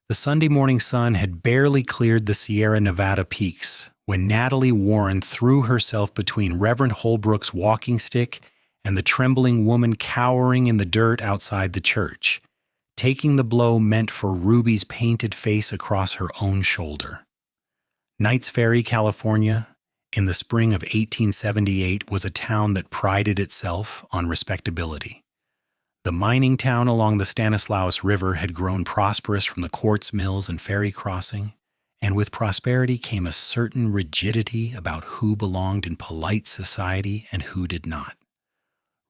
The Sunday morning sun had barely cleared the Sierra Nevada peaks when Natalie Warren threw herself between Reverend Holbrook's walking stick and the trembling woman cowering in the dirt outside the church, taking the blow meant for Ruby's painted face across her own shoulder. Knights Ferry, California, in the spring of 1878, was a town that prided itself on respectability. The mining town along the Stanislaus River had grown prosperous from the quartz mills and ferry crossing, and with prosperity came a certain rigidity about who belonged in polite society and who did not.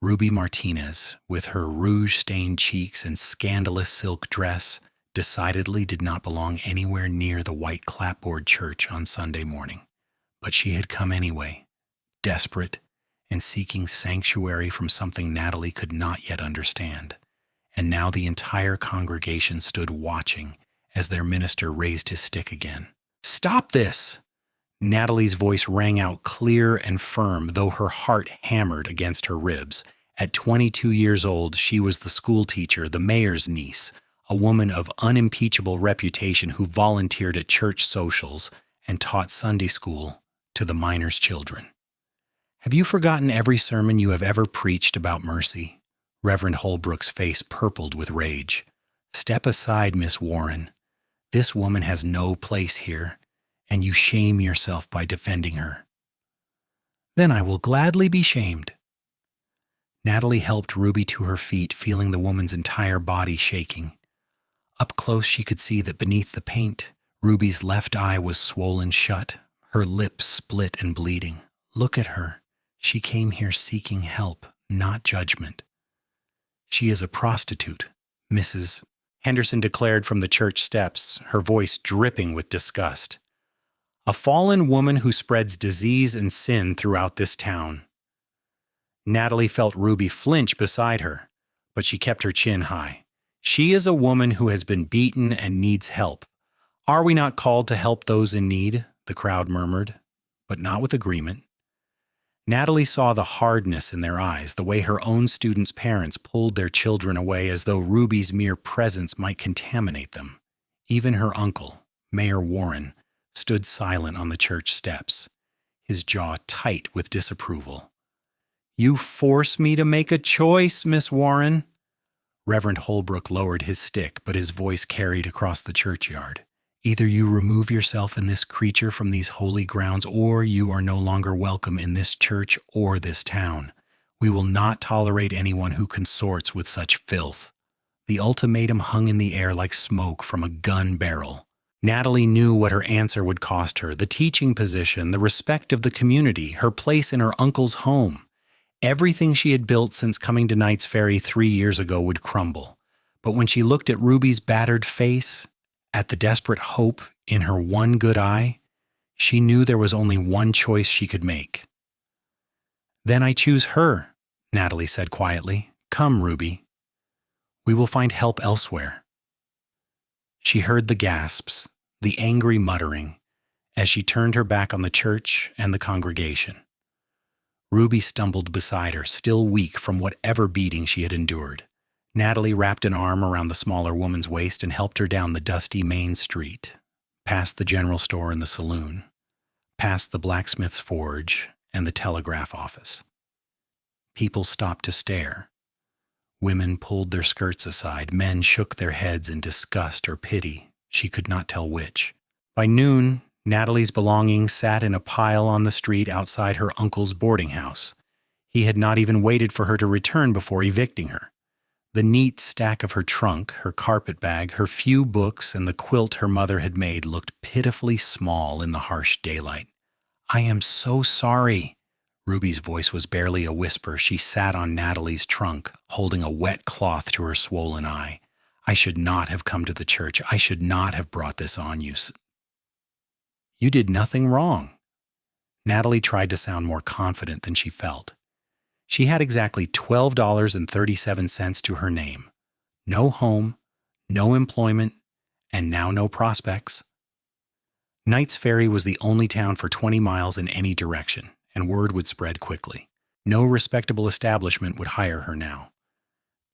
Ruby Martinez, with her rouge-stained cheeks and scandalous silk dress, decidedly did not belong anywhere near the white clapboard church on Sunday morning. But she had come anyway, desperate and seeking sanctuary from something Natalie could not yet understand. And now the entire congregation stood watching as their minister raised his stick again. "Stop this!" Natalie's voice rang out clear and firm, though her heart hammered against her ribs. At 22 years old, she was the schoolteacher, the mayor's niece, a woman of unimpeachable reputation who volunteered at church socials and taught Sunday school to the miners' children. "Have you forgotten every sermon you have ever preached about mercy?" Reverend Holbrook's face purpled with rage. "Step aside, Miss Warren. This woman has no place here, and you shame yourself by defending her." "Then I will gladly be shamed." Natalie helped Ruby to her feet, feeling the woman's entire body shaking. Up close she could see that beneath the paint, Ruby's left eye was swollen shut, her lips split and bleeding. Look at her. She came here seeking help, not judgment. "She is a prostitute," Mrs. Henderson declared from the church steps, her voice dripping with disgust. "A fallen woman who spreads disease and sin throughout this town." Natalie felt Ruby flinch beside her, but she kept her chin high. "She is a woman who has been beaten and needs help. Are we not called to help those in need?" the crowd murmured, but not with agreement. Natalie saw the hardness in their eyes, the way her own students' parents pulled their children away as though Ruby's mere presence might contaminate them. Even her uncle, Mayor Warren, stood silent on the church steps, his jaw tight with disapproval. "You force me to make a choice, Miss Warren." Reverend Holbrook lowered his stick, but his voice carried across the churchyard. "Either you remove yourself and this creature from these holy grounds, or you are no longer welcome in this church or this town. We will not tolerate anyone who consorts with such filth." The ultimatum hung in the air like smoke from a gun barrel. Natalie knew what her answer would cost her: the teaching position, the respect of the community, her place in her uncle's home. Everything she had built since coming to Knights Ferry 3 years ago would crumble. But when she looked at Ruby's battered face, at the desperate hope in her one good eye, she knew there was only one choice she could make. "Then I choose her," Natalie said quietly. "Come, Ruby. We will find help elsewhere." She heard the gasps, the angry muttering, as she turned her back on the church and the congregation. Ruby stumbled beside her, still weak from whatever beating she had endured. Natalie wrapped an arm around the smaller woman's waist and helped her down the dusty main street, past the general store and the saloon, past the blacksmith's forge and the telegraph office. People stopped to stare. Women pulled their skirts aside. Men shook their heads in disgust or pity. She could not tell which. By noon, Natalie's belongings sat in a pile on the street outside her uncle's boarding house. He had not even waited for her to return before evicting her. The neat stack of her trunk, her carpet bag, her few books, and the quilt her mother had made looked pitifully small in the harsh daylight. "I am so sorry." Ruby's voice was barely a whisper. She sat on Natalie's trunk, holding a wet cloth to her swollen eye. "I should not have come to the church. I should not have brought this on you." "You did nothing wrong." Natalie tried to sound more confident than she felt. She had exactly $12.37 to her name. No home, no employment, and now no prospects. Knights Ferry was the only town for 20 miles in any direction, and word would spread quickly. No respectable establishment would hire her now.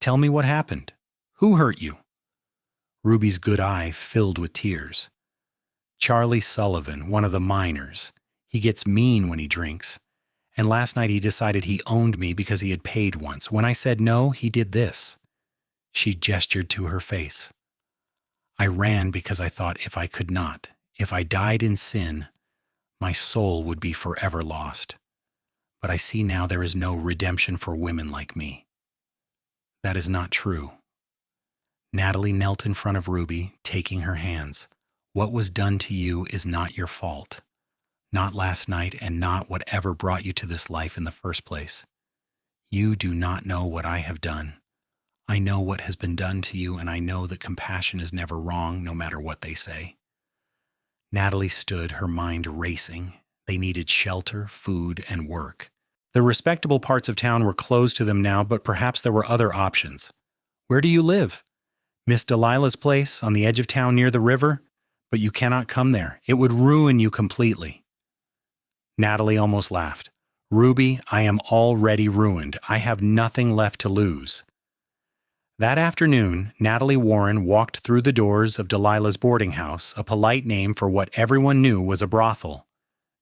"Tell me what happened. Who hurt you?" Ruby's good eye filled with tears. "Charlie Sullivan, one of the miners. He gets mean when he drinks. And last night he decided he owned me because he had paid once. When I said no, he did this." She gestured to her face. "I ran because I thought if I could not, if I died in sin, my soul would be forever lost. But I see now there is no redemption for women like me." "That is not true." Natalie knelt in front of Ruby, taking her hands. "What was done to you is not your fault. Not last night and not whatever brought you to this life in the first place. You do not know what I have done. I know what has been done to you, and I know that compassion is never wrong, no matter what they say." Natalie stood, her mind racing. They needed shelter, food, and work. The respectable parts of town were closed to them now, but perhaps there were other options. "Where do you live?" "Miss Delilah's place, on the edge of town near the river. But you cannot come there. It would ruin you completely." Natalie almost laughed. "Ruby, I am already ruined. I have nothing left to lose." That afternoon, Natalie Warren walked through the doors of Delilah's boarding house, a polite name for what everyone knew was a brothel.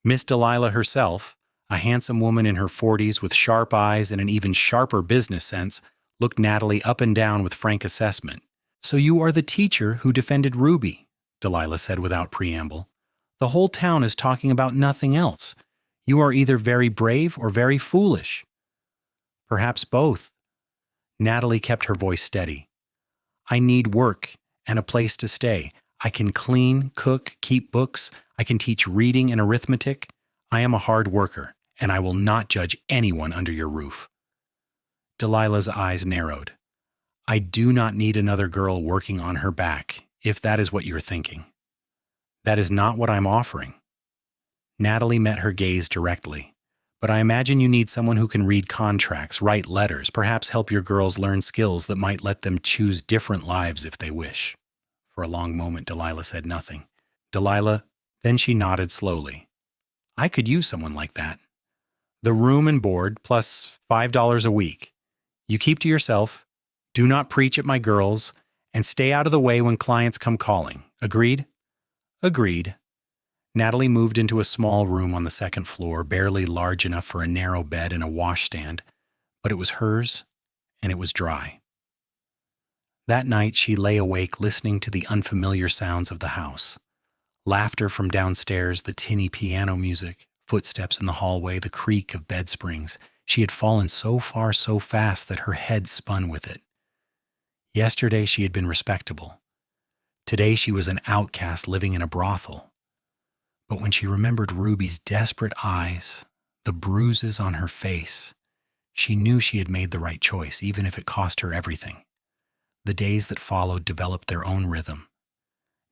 Miss Delilah herself, a handsome woman in her 40s with sharp eyes and an even sharper business sense, looked Natalie up and down with frank assessment. "So you are the teacher who defended Ruby," Delilah said without preamble. "The whole town is talking about nothing else. You are either very brave or very foolish." "Perhaps both." Natalie kept her voice steady. "I need work and a place to stay. I can clean, cook, keep books. I can teach reading and arithmetic. I am a hard worker, and I will not judge anyone under your roof." Delilah's eyes narrowed. "I do not need another girl working on her back, if that is what you're thinking." "That is not what I'm offering." Natalie met her gaze directly. "But I imagine you need someone who can read contracts, write letters, perhaps help your girls learn skills that might let them choose different lives if they wish." For a long moment, Delilah said nothing. Then she nodded slowly. "I could use someone like that. The room and board, plus $5 a week. You keep to yourself, do not preach at my girls, and stay out of the way when clients come calling. Agreed?" "Agreed." Natalie moved into a small room on the second floor, barely large enough for a narrow bed and a washstand, but it was hers, and it was dry. That night she lay awake listening to the unfamiliar sounds of the house. Laughter from downstairs, the tinny piano music, footsteps in the hallway, the creak of bed springs. She had fallen so far so fast that her head spun with it. Yesterday she had been respectable. Today she was an outcast living in a brothel. But when she remembered Ruby's desperate eyes, the bruises on her face, she knew she had made the right choice, even if it cost her everything. The days that followed developed their own rhythm.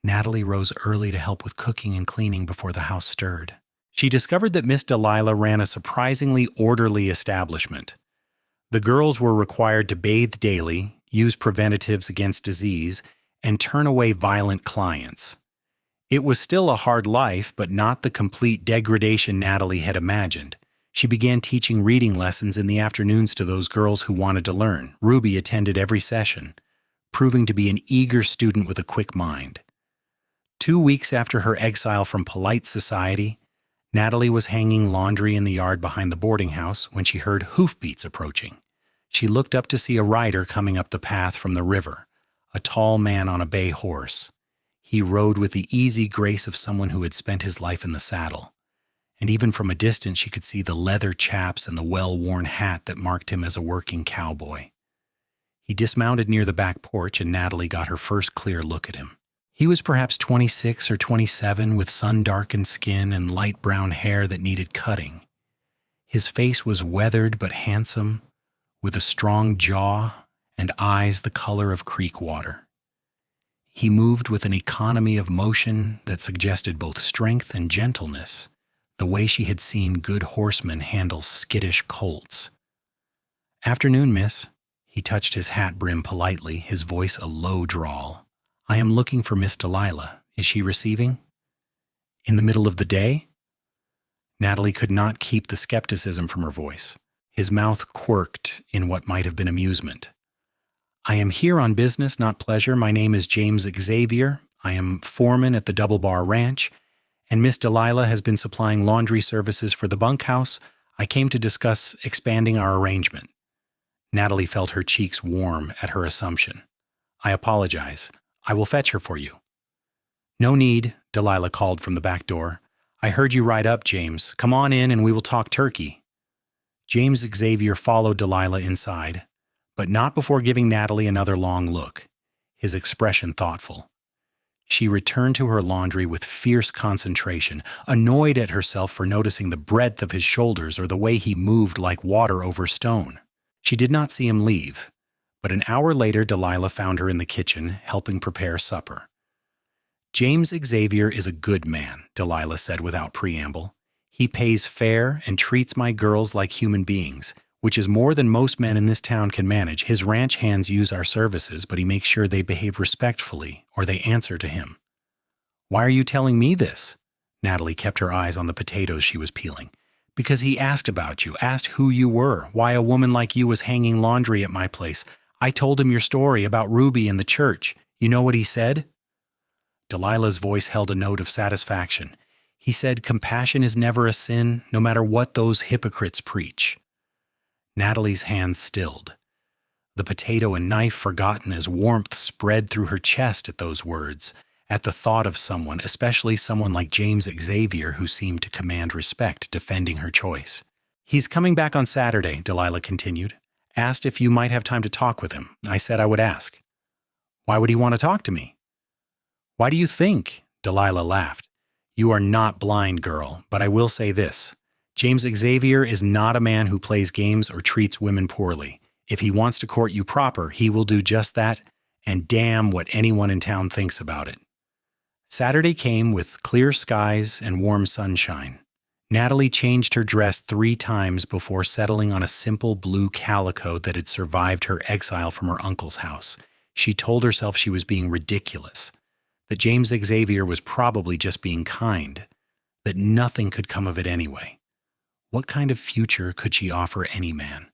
Natalie rose early to help with cooking and cleaning before the house stirred. She discovered that Miss Delilah ran a surprisingly orderly establishment. The girls were required to bathe daily, use preventatives against disease, and turn away violent clients. It was still a hard life, but not the complete degradation Natalie had imagined. She began teaching reading lessons in the afternoons to those girls who wanted to learn. Ruby attended every session, proving to be an eager student with a quick mind. 2 weeks after her exile from polite society, Natalie was hanging laundry in the yard behind the boarding house when she heard hoofbeats approaching. She looked up to see a rider coming up the path from the river, a tall man on a bay horse. He rode with the easy grace of someone who had spent his life in the saddle, and even from a distance she could see the leather chaps and the well-worn hat that marked him as a working cowboy. He dismounted near the back porch, and Natalie got her first clear look at him. He was perhaps 26 or 27, with sun-darkened skin and light brown hair that needed cutting. His face was weathered but handsome, with a strong jaw and eyes the color of creek water. He moved with an economy of motion that suggested both strength and gentleness, the way she had seen good horsemen handle skittish colts. "Afternoon, miss." He touched his hat brim politely, his voice a low drawl. "I am looking for Miss Delilah. Is she receiving?" "In the middle of the day?" Natalie could not keep the skepticism from her voice. His mouth quirked in what might have been amusement. I am here on business, not pleasure. My name is James Xavier. I am foreman at the Double Bar Ranch, and Miss Delilah has been supplying laundry services for the bunkhouse. I came to discuss expanding our arrangement. Natalie felt her cheeks warm at her assumption. I apologize. I will fetch her for you. No need, Delilah called from the back door. I heard you ride up, James. Come on in and we will talk turkey. James Xavier followed Delilah inside, but not before giving Natalie another long look, his expression thoughtful. She returned to her laundry with fierce concentration, annoyed at herself for noticing the breadth of his shoulders or the way he moved like water over stone. She did not see him leave, but an hour later Delilah found her in the kitchen, helping prepare supper. James Xavier is a good man, Delilah said without preamble. He pays fair and treats my girls like human beings, which is more than most men in this town can manage. His ranch hands use our services, but he makes sure they behave respectfully or they answer to him. Why are you telling me this? Natalie kept her eyes on the potatoes she was peeling. Because he asked about you, asked who you were, why a woman like you was hanging laundry at my place. I told him your story about Ruby in the church. You know what he said? Delilah's voice held a note of satisfaction. He said compassion is never a sin, no matter what those hypocrites preach. Natalie's hands stilled, the potato and knife forgotten as warmth spread through her chest at those words, at the thought of someone, especially someone like James Xavier, who seemed to command respect, defending her choice. He's coming back on Saturday, Delilah continued. Asked if you might have time to talk with him. I said I would ask. Why would he want to talk to me? Why do you think? Delilah laughed. You are not blind, girl, but I will say this. James Xavier is not a man who plays games or treats women poorly. If he wants to court you proper, he will do just that, and damn what anyone in town thinks about it. Saturday came with clear skies and warm sunshine. Natalie changed her dress 3 times before settling on a simple blue calico that had survived her exile from her uncle's house. She told herself she was being ridiculous, that James Xavier was probably just being kind, that nothing could come of it anyway. What kind of future could she offer any man,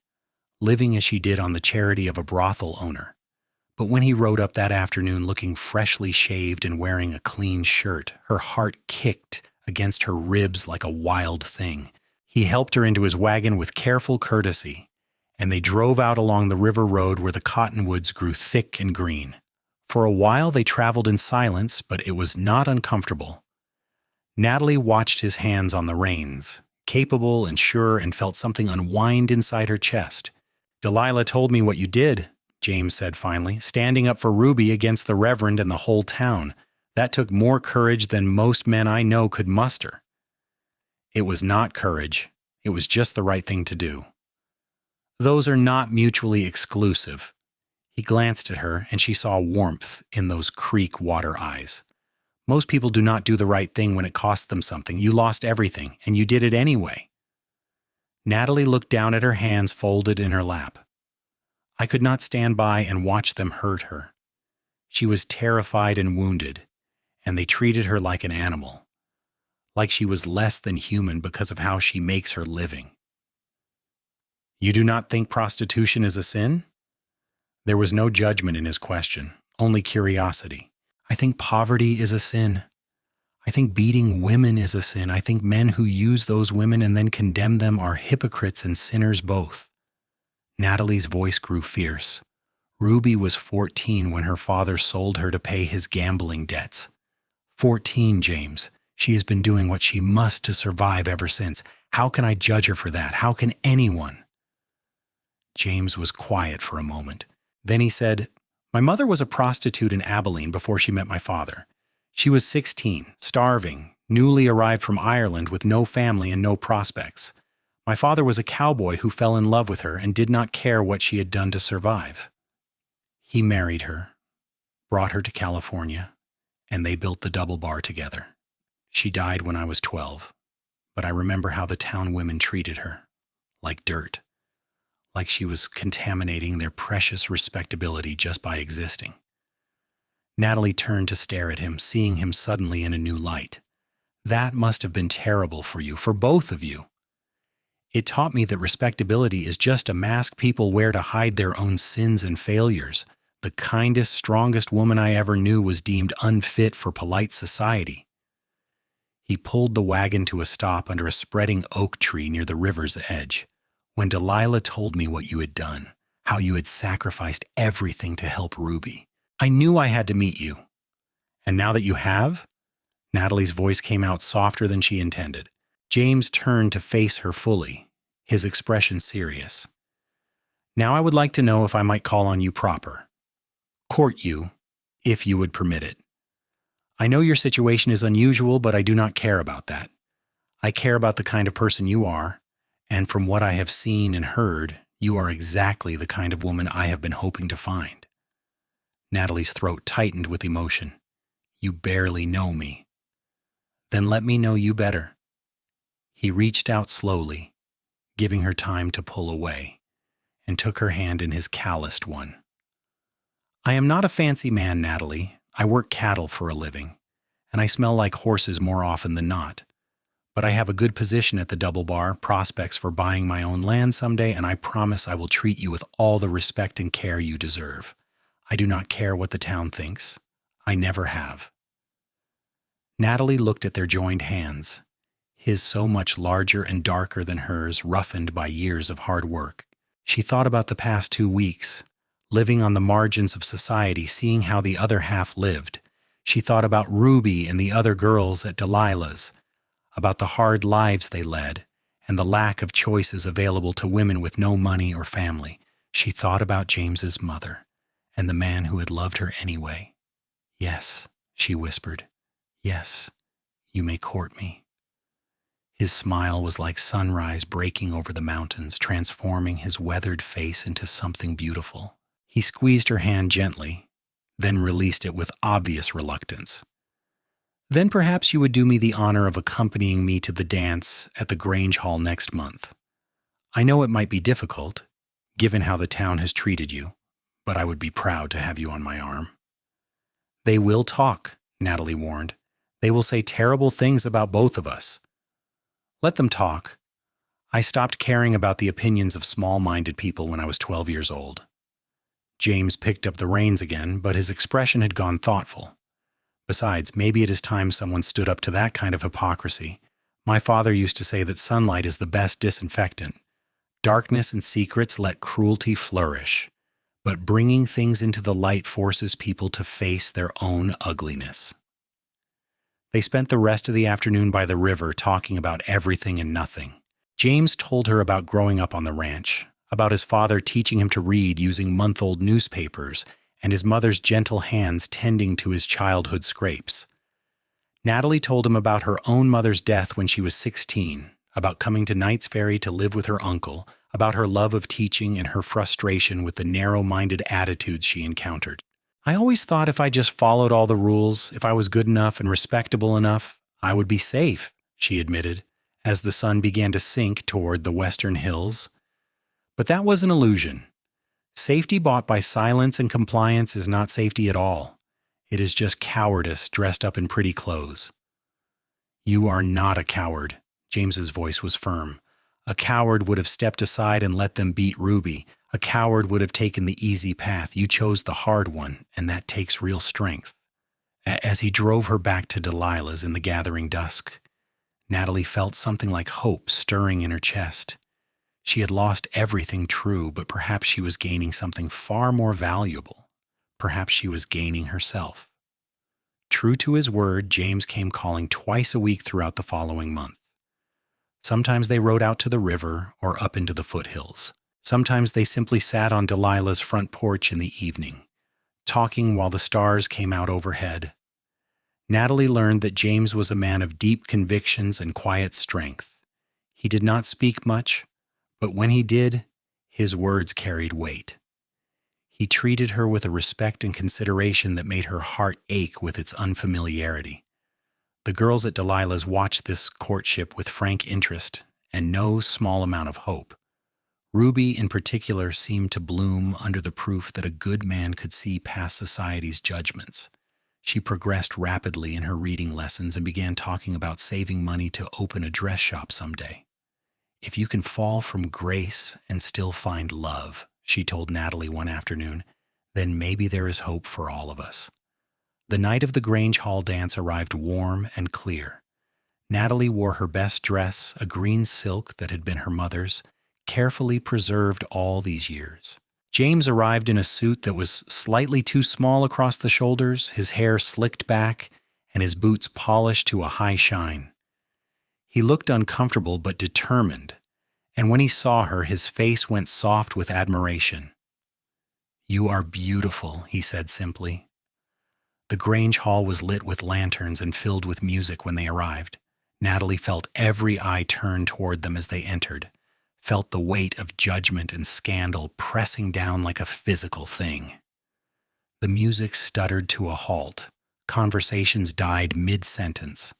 living as she did on the charity of a brothel owner? But when he rode up that afternoon looking freshly shaved and wearing a clean shirt, her heart kicked against her ribs like a wild thing. He helped her into his wagon with careful courtesy, and they drove out along the river road where the cottonwoods grew thick and green. For a while they traveled in silence, but it was not uncomfortable. Natalie watched his hands on the reins, capable and sure, and felt something unwind inside her chest. Delilah told me what you did, James said finally, standing up for Ruby against the Reverend and the whole town. That took more courage than most men I know could muster. It was not courage. It was just the right thing to do. Those are not mutually exclusive. He glanced at her, and she saw warmth in those creek water eyes. Most people do not do the right thing when it costs them something. You lost everything, and you did it anyway. Natalie looked down at her hands folded in her lap. I could not stand by and watch them hurt her. She was terrified and wounded, and they treated her like an animal, like she was less than human because of how she makes her living. You do not think prostitution is a sin? There was no judgment in his question, only curiosity. I think poverty is a sin. I think beating women is a sin. I think men who use those women and then condemn them are hypocrites and sinners both. Natalie's voice grew fierce. Ruby was 14 when her father sold her to pay his gambling debts. 14, James. She has been doing what she must to survive ever since. How can I judge her for that? How can anyone? James was quiet for a moment. Then he said, My mother was a prostitute in Abilene before she met my father. She was 16, starving, newly arrived from Ireland with no family and no prospects. My father was a cowboy who fell in love with her and did not care what she had done to survive. He married her, brought her to California, and they built the Double Bar together. She died when I was 12, but I remember how the town women treated her, like dirt, like she was contaminating their precious respectability just by existing. Natalie turned to stare at him, seeing him suddenly in a new light. That must have been terrible for you, for both of you. It taught me that respectability is just a mask people wear to hide their own sins and failures, The kindest, strongest woman I ever knew was deemed unfit for polite society. He pulled the wagon to a stop under a spreading oak tree near the river's edge. When Delilah told me what you had done, how you had sacrificed everything to help Ruby, I knew I had to meet you. And now that you have? Natalie's voice came out softer than she intended. James turned to face her fully, his expression serious. Now I would like to know if I might call on you proper. Court you, if you would permit it. I know your situation is unusual, but I do not care about that. I care about the kind of person you are, and from what I have seen and heard, you are exactly the kind of woman I have been hoping to find. Natalie's throat tightened with emotion. You barely know me. Then let me know you better. He reached out slowly, giving her time to pull away, and took her hand in his calloused one. I am not a fancy man, Natalie. I work cattle for a living, and I smell like horses more often than not. But I have a good position at the Double Bar, prospects for buying my own land someday, and I promise I will treat you with all the respect and care you deserve. I do not care what the town thinks. I never have. Natalie looked at their joined hands, his so much larger and darker than hers, roughened by years of hard work. She thought about the past 2 weeks, living on the margins of society, seeing how the other half lived. She thought about Ruby and the other girls at Delilah's, about the hard lives they led, and the lack of choices available to women with no money or family. She thought about James's mother, and the man who had loved her anyway. Yes, she whispered. Yes, you may court me. His smile was like sunrise breaking over the mountains, transforming his weathered face into something beautiful. He squeezed her hand gently, then released it with obvious reluctance. Then perhaps you would do me the honor of accompanying me to the dance at the Grange Hall next month. I know it might be difficult, given how the town has treated you, but I would be proud to have you on my arm. They will talk, Natalie warned. They will say terrible things about both of us. Let them talk. I stopped caring about the opinions of small-minded people when I was 12 years old. James picked up the reins again, but his expression had gone thoughtful. Besides, maybe it is time someone stood up to that kind of hypocrisy. My father used to say that sunlight is the best disinfectant. Darkness and secrets let cruelty flourish, but bringing things into the light forces people to face their own ugliness. They spent the rest of the afternoon by the river talking about everything and nothing. James told her about growing up on the ranch, about his father teaching him to read using month-old newspapers, and his mother's gentle hands tending to his childhood scrapes. Natalie told him about her own mother's death when she was 16, about coming to Knights Ferry to live with her uncle, about her love of teaching and her frustration with the narrow-minded attitudes she encountered. I always thought if I just followed all the rules, if I was good enough and respectable enough, I would be safe, she admitted, as the sun began to sink toward the western hills. But that was an illusion. Safety bought by silence and compliance is not safety at all. It is just cowardice dressed up in pretty clothes. You are not a coward, James's voice was firm. A coward would have stepped aside and let them beat Ruby. A coward would have taken the easy path. You chose the hard one, and that takes real strength. As he drove her back to Delilah's in the gathering dusk, Natalie felt something like hope stirring in her chest. She had lost everything true, but perhaps she was gaining something far more valuable. Perhaps she was gaining herself. True to his word, James came calling twice a week throughout the following month. Sometimes they rode out to the river or up into the foothills. Sometimes they simply sat on Delilah's front porch in the evening, talking while the stars came out overhead. Natalie learned that James was a man of deep convictions and quiet strength. He did not speak much, but when he did, his words carried weight. He treated her with a respect and consideration that made her heart ache with its unfamiliarity. The girls at Delilah's watched this courtship with frank interest and no small amount of hope. Ruby, in particular, seemed to bloom under the proof that a good man could see past society's judgments. She progressed rapidly in her reading lessons and began talking about saving money to open a dress shop someday. If you can fall from grace and still find love, she told Natalie one afternoon, then maybe there is hope for all of us. The night of the Grange Hall dance arrived warm and clear. Natalie wore her best dress, a green silk that had been her mother's, carefully preserved all these years. James arrived in a suit that was slightly too small across the shoulders, his hair slicked back, and his boots polished to a high shine. He looked uncomfortable but determined, and when he saw her, his face went soft with admiration. "You are beautiful," he said simply. The Grange Hall was lit with lanterns and filled with music when they arrived. Natalie felt every eye turn toward them as they entered, felt the weight of judgment and scandal pressing down like a physical thing. The music stuttered to a halt. Conversations died mid-sentence.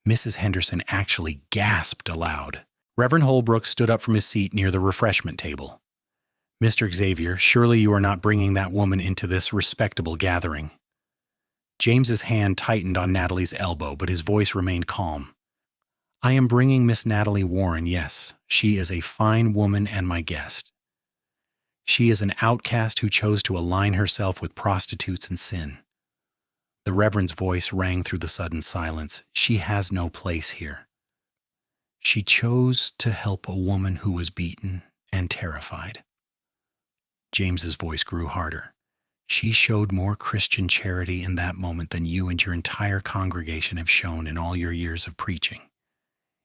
Mrs. Henderson actually gasped aloud. Reverend Holbrook stood up from his seat near the refreshment table. "Mr. Xavier, surely you are not bringing that woman into this respectable gathering." James's hand tightened on Natalie's elbow, but his voice remained calm. "I am bringing Miss Natalie Warren, yes. She is a fine woman and my guest. She is an outcast who chose to align herself with prostitutes and sin." The Reverend's voice rang through the sudden silence. "She has no place here. She chose to help a woman who was beaten and terrified." James's voice grew harder. "She showed more Christian charity in that moment than you and your entire congregation have shown in all your years of preaching.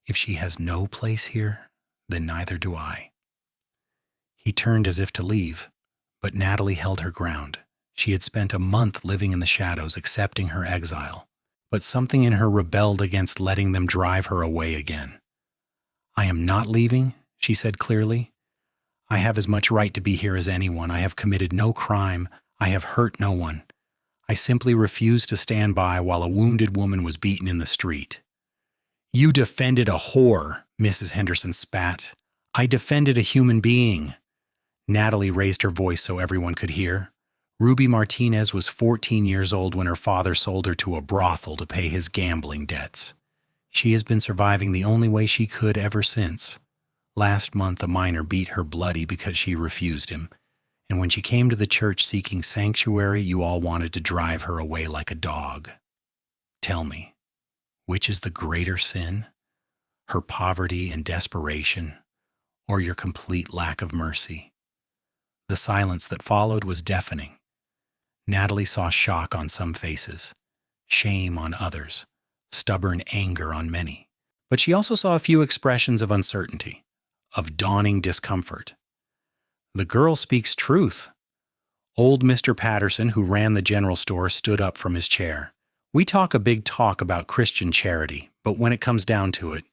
If she has no place here, then neither do I." He turned as if to leave, but Natalie held her ground. She had spent a month living in the shadows, accepting her exile, but something in her rebelled against letting them drive her away again. "I am not leaving," she said clearly. "I have as much right to be here as anyone. I have committed no crime. I have hurt no one. I simply refused to stand by while a wounded woman was beaten in the street." "You defended a whore," Mrs. Henderson spat. "I defended a human being." Natalie raised her voice so everyone could hear. "Ruby Martinez was 14 years old when her father sold her to a brothel to pay his gambling debts. She has been surviving the only way she could ever since. Last month, a minor beat her bloody because she refused him, and when she came to the church seeking sanctuary, you all wanted to drive her away like a dog. Tell me, which is the greater sin? Her poverty and desperation, or your complete lack of mercy?" The silence that followed was deafening. Natalie saw shock on some faces, shame on others, stubborn anger on many. But she also saw a few expressions of uncertainty, of dawning discomfort. "The girl speaks truth." Old Mr. Patterson, who ran the general store, stood up from his chair. "We talk a big talk about Christian charity, but when it comes down to it,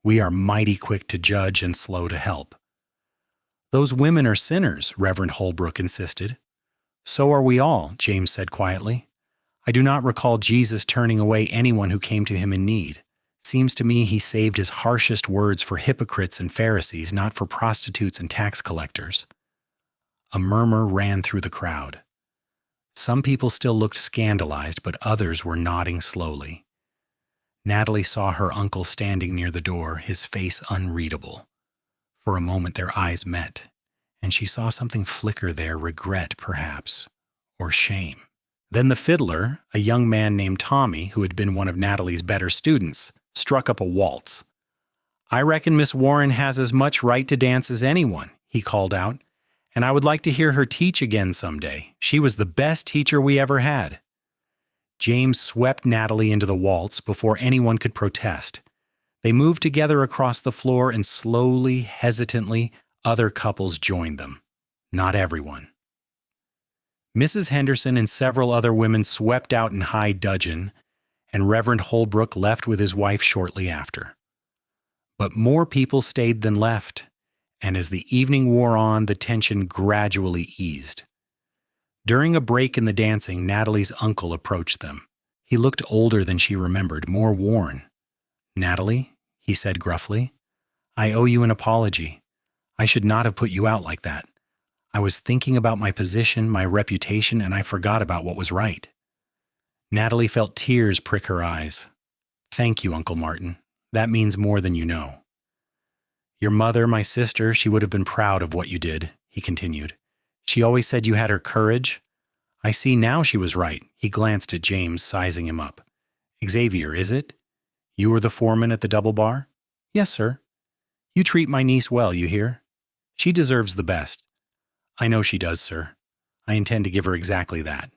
we are mighty quick to judge and slow to help." "Those women are sinners," Reverend Holbrook insisted. "So are we all," James said quietly. "I do not recall Jesus turning away anyone who came to him in need. Seems to me he saved his harshest words for hypocrites and Pharisees, not for prostitutes and tax collectors." A murmur ran through the crowd. Some people still looked scandalized, but others were nodding slowly. Natalie saw her uncle standing near the door, his face unreadable. For a moment their eyes met, and she saw something flicker there, regret perhaps, or shame. Then the fiddler, a young man named Tommy, who had been one of Natalie's better students, struck up a waltz. "I reckon Miss Warren has as much right to dance as anyone," he called out, "and I would like to hear her teach again someday. She was the best teacher we ever had." James swept Natalie into the waltz before anyone could protest. They moved together across the floor, and slowly, hesitantly, other couples joined them. Not everyone. Mrs. Henderson and several other women swept out in high dudgeon, and Reverend Holbrook left with his wife shortly after. But more people stayed than left, and as the evening wore on, the tension gradually eased. During a break in the dancing, Natalie's uncle approached them. He looked older than she remembered, more worn. "Natalie," he said gruffly, "I owe you an apology. I should not have put you out like that. I was thinking about my position, my reputation, and I forgot about what was right." Natalie felt tears prick her eyes. "Thank you, Uncle Martin. That means more than you know." "Your mother, my sister, she would have been proud of what you did," he continued. She always said you had her courage. I see now she was right. He glanced at James, sizing him up. Xavier, is it? You were the foreman at the double bar? Yes, sir. You treat my niece well, you hear? She deserves the best. I know she does, sir. I intend to give her exactly that.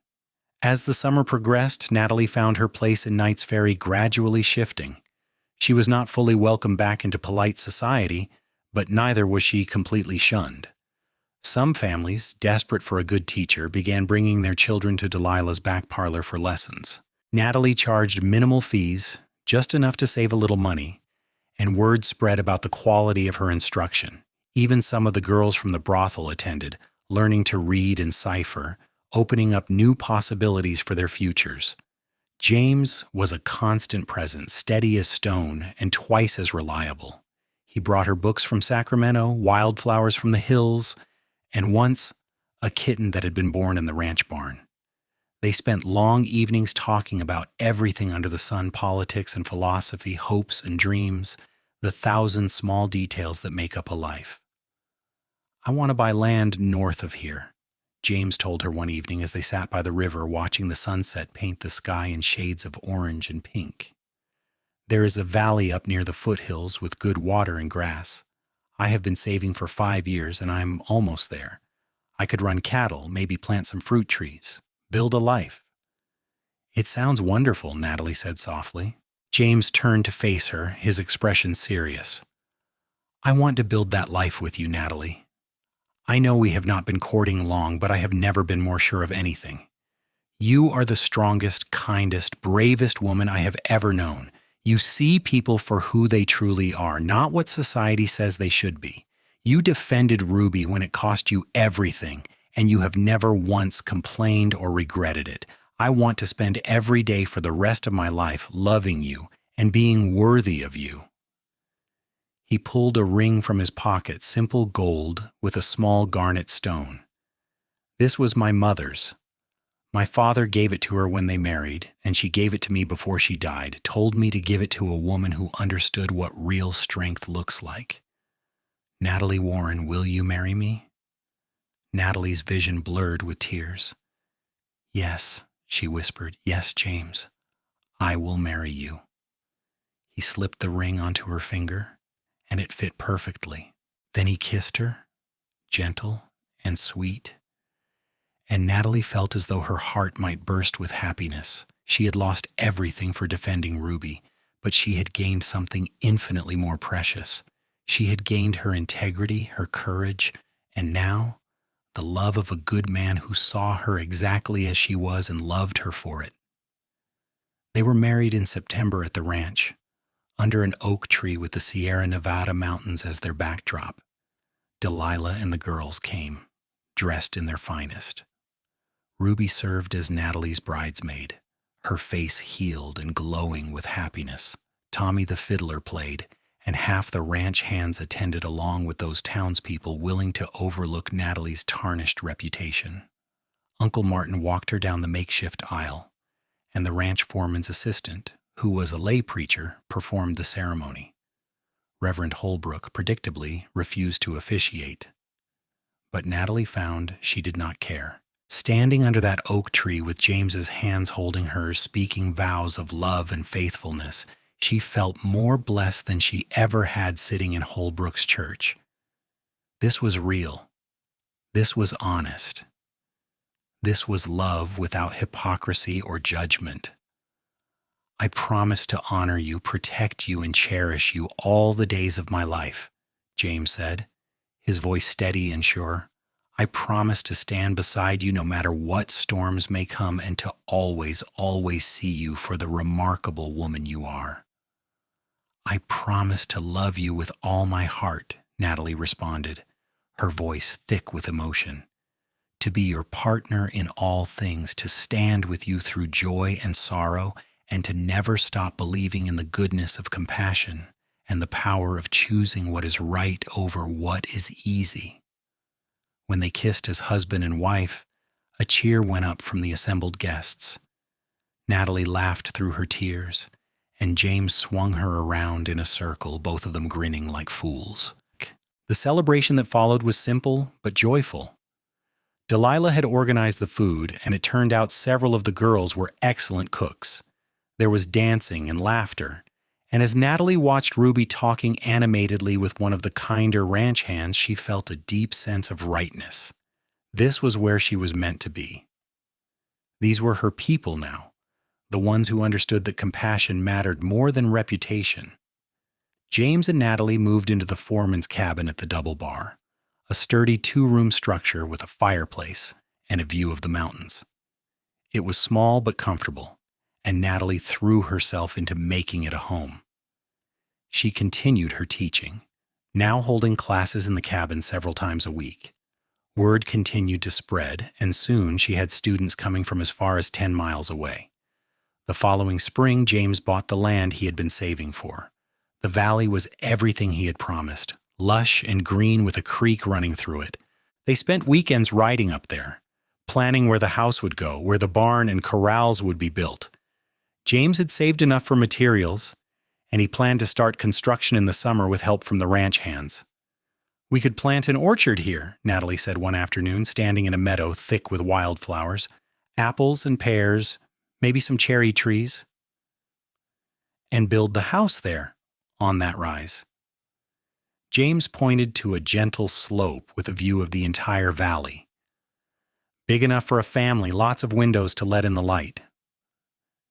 As the summer progressed, Natalie found her place in Knights Ferry gradually shifting. She was not fully welcomed back into polite society, but neither was she completely shunned. Some families, desperate for a good teacher, began bringing their children to Delilah's back parlor for lessons. Natalie charged minimal fees, just enough to save a little money, and word spread about the quality of her instruction. Even some of the girls from the brothel attended, learning to read and cipher, opening up new possibilities for their futures. James was a constant presence, steady as stone and twice as reliable. He brought her books from Sacramento, wildflowers from the hills, and once a kitten that had been born in the ranch barn. They spent long evenings talking about everything under the sun, politics and philosophy, hopes and dreams, the thousand small details that make up a life. I want to buy land north of here, James told her one evening as they sat by the river watching the sunset paint the sky in shades of orange and pink. There is a valley up near the foothills with good water and grass. I have been saving for 5 years and I'm almost there. I could run cattle, maybe plant some fruit trees, build a life. It sounds wonderful, Natalie said softly. James turned to face her, his expression serious. I want to build that life with you, Natalie. I know we have not been courting long, but I have never been more sure of anything. You are the strongest, kindest, bravest woman I have ever known. You see people for who they truly are, not what society says they should be. You defended Ruby when it cost you everything, and you have never once complained or regretted it. I want to spend every day for the rest of my life loving you and being worthy of you. He pulled a ring from his pocket, simple gold with a small garnet stone. This was my mother's. My father gave it to her when they married, and she gave it to me before she died, told me to give it to a woman who understood what real strength looks like. Natalie Warren, will you marry me? Natalie's vision blurred with tears. Yes, she whispered. Yes, James, I will marry you. He slipped the ring onto her finger, and it fit perfectly. Then he kissed her, gentle and sweet, and Natalie felt as though her heart might burst with happiness. She had lost everything for defending Ruby, but she had gained something infinitely more precious. She had gained her integrity, her courage, and now the love of a good man who saw her exactly as she was and loved her for it. They were married in September at the ranch, under an oak tree with the Sierra Nevada mountains as their backdrop. Delilah and the girls came, dressed in their finest. Ruby served as Natalie's bridesmaid, her face healed and glowing with happiness. Tommy the fiddler played, and half the ranch hands attended along with those townspeople willing to overlook Natalie's tarnished reputation. Uncle Martin walked her down the makeshift aisle, and the ranch foreman's assistant, who was a lay preacher, performed the ceremony. Reverend Holbrook, predictably, refused to officiate. But Natalie found she did not care. Standing under that oak tree with James's hands holding hers, speaking vows of love and faithfulness, she felt more blessed than she ever had sitting in Holbrook's church. This was real. This was honest. This was love without hypocrisy or judgment. I promise to honor you, protect you, and cherish you all the days of my life, James said, his voice steady and sure. I promise to stand beside you no matter what storms may come and to always, always see you for the remarkable woman you are. I promise to love you with all my heart, Natalie responded, her voice thick with emotion. To be your partner in all things, to stand with you through joy and sorrow, and to never stop believing in the goodness of compassion and the power of choosing what is right over what is easy. When they kissed as husband and wife, a cheer went up from the assembled guests. Natalie laughed through her tears, and James swung her around in a circle, both of them grinning like fools. The celebration that followed was simple but joyful. Delilah had organized the food, and it turned out several of the girls were excellent cooks. There was dancing and laughter, and as Natalie watched Ruby talking animatedly with one of the kinder ranch hands, she felt a deep sense of rightness. This was where she was meant to be. These were her people now, the ones who understood that compassion mattered more than reputation. James and Natalie moved into the foreman's cabin at the Double Bar, a sturdy two-room structure with a fireplace and a view of the mountains. It was small but comfortable, and Natalie threw herself into making it a home. She continued her teaching, now holding classes in the cabin several times a week. Word continued to spread, and soon she had students coming from as far as 10 miles away. The following spring, James bought the land he had been saving for. The valley was everything he had promised, lush and green with a creek running through it. They spent weekends riding up there, planning where the house would go, where the barn and corrals would be built. James had saved enough for materials, and he planned to start construction in the summer with help from the ranch hands. "We could plant an orchard here," Natalie said one afternoon, standing in a meadow thick with wildflowers. "Apples and pears, maybe some cherry trees. And build the house there, on that rise." James pointed to a gentle slope with a view of the entire valley. "Big enough for a family, lots of windows to let in the light."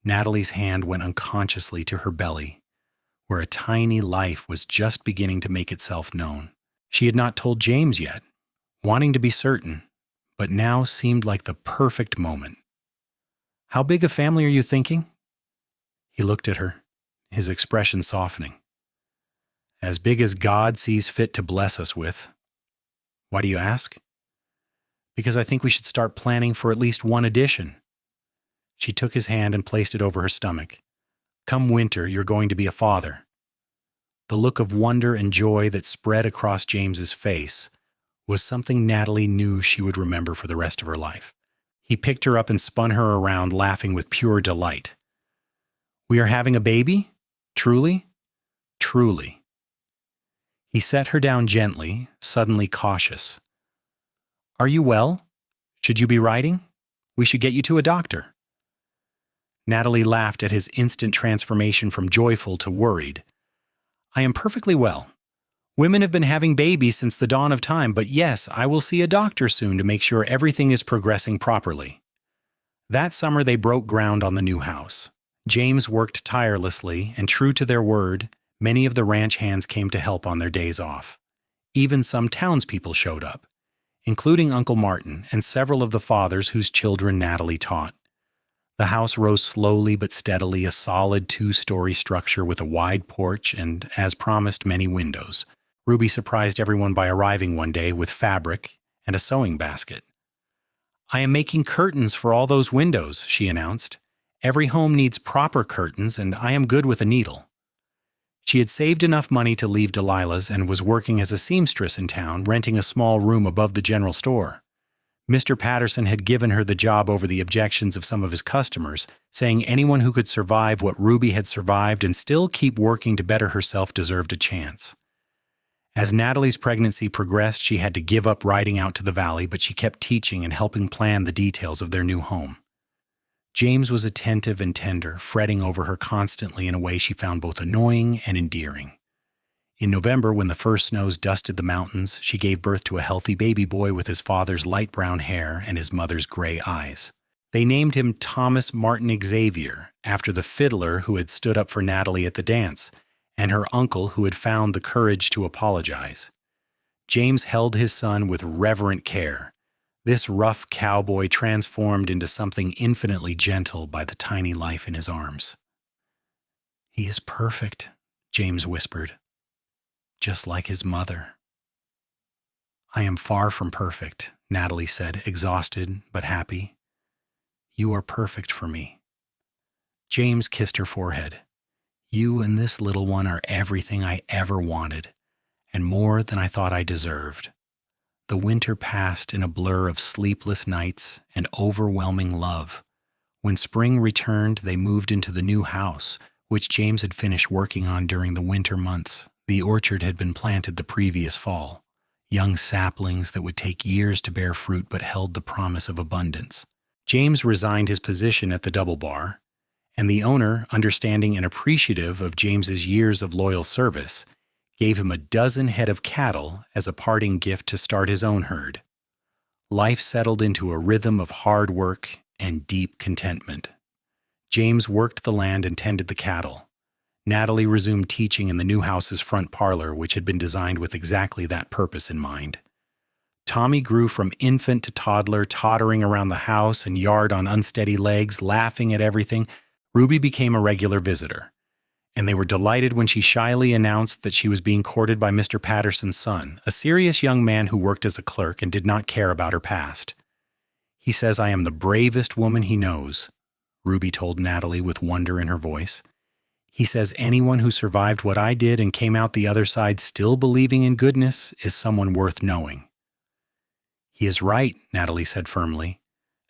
Natalie's hand went unconsciously to her belly, where a tiny life was just beginning to make itself known. She had not told James yet, wanting to be certain, but now seemed like the perfect moment. "How big a family are you thinking?" He looked at her, his expression softening. "As big as God sees fit to bless us with." "Why do you ask?" "Because I think we should start planning for at least one addition." She took his hand and placed it over her stomach. "Come winter, you're going to be a father." The look of wonder and joy that spread across James's face was something Natalie knew she would remember for the rest of her life. He picked her up and spun her around, laughing with pure delight. "We are having a baby? Truly?" "Truly." He set her down gently, suddenly cautious. "Are you well? Should you be riding? We should get you to a doctor." Natalie laughed at his instant transformation from joyful to worried. "I am perfectly well. Women have been having babies since the dawn of time, but yes, I will see a doctor soon to make sure everything is progressing properly." That summer they broke ground on the new house. James worked tirelessly, and true to their word, many of the ranch hands came to help on their days off. Even some townspeople showed up, including Uncle Martin and several of the fathers whose children Natalie taught. The house rose slowly but steadily, a solid 2-story structure with a wide porch and, as promised, many windows. Ruby surprised everyone by arriving one day with fabric and a sewing basket. "I am making curtains for all those windows," she announced. "Every home needs proper curtains, and I am good with a needle." She had saved enough money to leave Delilah's and was working as a seamstress in town, renting a small room above the general store. Mr. Patterson had given her the job over the objections of some of his customers, saying anyone who could survive what Ruby had survived and still keep working to better herself deserved a chance. As Natalie's pregnancy progressed, she had to give up riding out to the valley, but she kept teaching and helping plan the details of their new home. James was attentive and tender, fretting over her constantly in a way she found both annoying and endearing. In November, when the first snows dusted the mountains, she gave birth to a healthy baby boy with his father's light brown hair and his mother's gray eyes. They named him Thomas Martin Xavier, after the fiddler who had stood up for Natalie at the dance, and her uncle who had found the courage to apologize. James held his son with reverent care, this rough cowboy transformed into something infinitely gentle by the tiny life in his arms. "He is perfect," James whispered, "just like his mother." "I am far from perfect," Natalie said, exhausted but happy. "You are perfect for me." James kissed her forehead. "You and this little one are everything I ever wanted, and more than I thought I deserved." The winter passed in a blur of sleepless nights and overwhelming love. When spring returned, they moved into the new house, which James had finished working on during the winter months. The orchard had been planted the previous fall. young saplings that would take years to bear fruit but held the promise of abundance. James resigned his position at the Double Bar, and the owner, understanding and appreciative of James's years of loyal service, gave him a dozen head of cattle as a parting gift to start his own herd. Life settled into a rhythm of hard work and deep contentment. James worked the land and tended the cattle. Natalie resumed teaching in the new house's front parlor, which had been designed with exactly that purpose in mind. Tommy grew from infant to toddler, tottering around the house and yard on unsteady legs, laughing at everything. Ruby became a regular visitor, and they were delighted when she shyly announced that she was being courted by Mr. Patterson's son, a serious young man who worked as a clerk and did not care about her past. "He says I am the bravest woman he knows," Ruby told Natalie with wonder in her voice. "He says anyone who survived what I did and came out the other side still believing in goodness is someone worth knowing." "He is right," Natalie said firmly,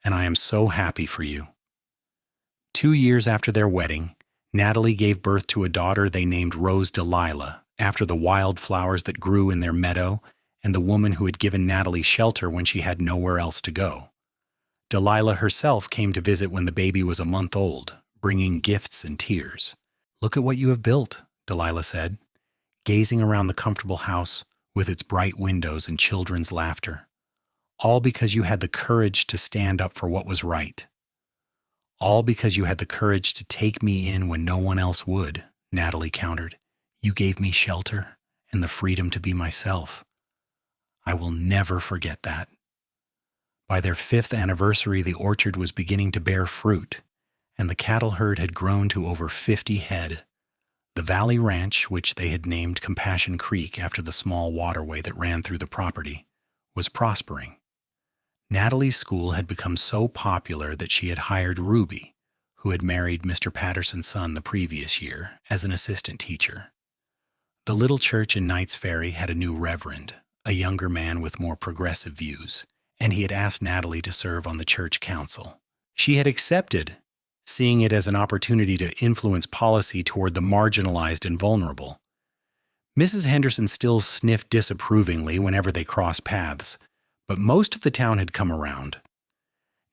"and I am so happy for you." 2 years after their wedding, Natalie gave birth to a daughter they named Rose Delilah, after the wildflowers that grew in their meadow and the woman who had given Natalie shelter when she had nowhere else to go. Delilah herself came to visit when the baby was a month old, bringing gifts and tears. "Look at what you have built," Delilah said, gazing around the comfortable house with its bright windows and children's laughter. "All because you had the courage to stand up for what was right." "All because you had the courage to take me in when no one else would," Natalie countered. "You gave me shelter and the freedom to be myself. I will never forget that." By their 5th anniversary, the orchard was beginning to bear fruit, and the cattle herd had grown to over 50 head. The Valley Ranch, which they had named Compassion Creek after the small waterway that ran through the property, was prospering. Natalie's school had become so popular that she had hired Ruby, who had married Mr. Patterson's son the previous year, as an assistant teacher. The little church in Knights Ferry had a new reverend, a younger man with more progressive views, and he had asked Natalie to serve on the church council. She had accepted, seeing it as an opportunity to influence policy toward the marginalized and vulnerable. Mrs. Henderson still sniffed disapprovingly whenever they crossed paths, but most of the town had come around.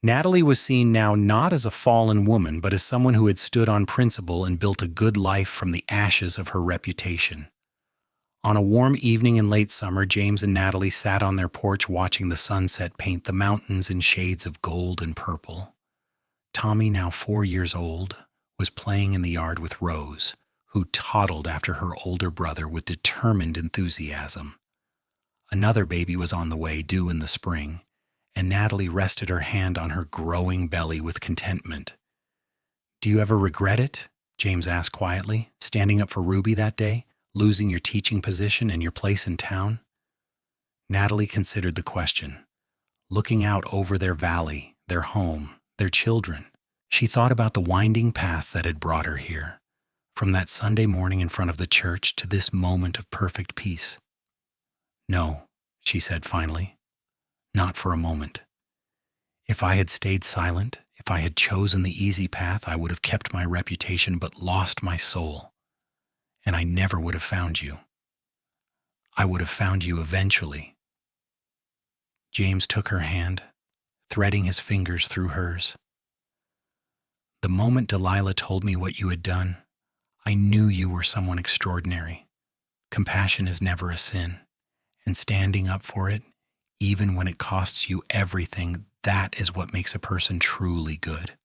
Natalie was seen now not as a fallen woman, but as someone who had stood on principle and built a good life from the ashes of her reputation. On a warm evening in late summer, James and Natalie sat on their porch watching the sunset paint the mountains in shades of gold and purple. Tommy, now 4 years old, was playing in the yard with Rose, who toddled after her older brother with determined enthusiasm. Another baby was on the way, due in the spring, and Natalie rested her hand on her growing belly with contentment. "Do you ever regret it?" James asked quietly, "standing up for Ruby that day, losing your teaching position and your place in town?" Natalie considered the question, looking out over their valley, their home, their children. She thought about the winding path that had brought her here, from that Sunday morning in front of the church to this moment of perfect peace. "No," she said finally, "not for a moment. If I had stayed silent, if I had chosen the easy path, I would have kept my reputation but lost my soul, and I never would have found you. I would have found you eventually." James took her hand, threading his fingers through hers. "The moment Delilah told me what you had done, I knew you were someone extraordinary. Compassion is never a sin, and standing up for it, even when it costs you everything, that is what makes a person truly good."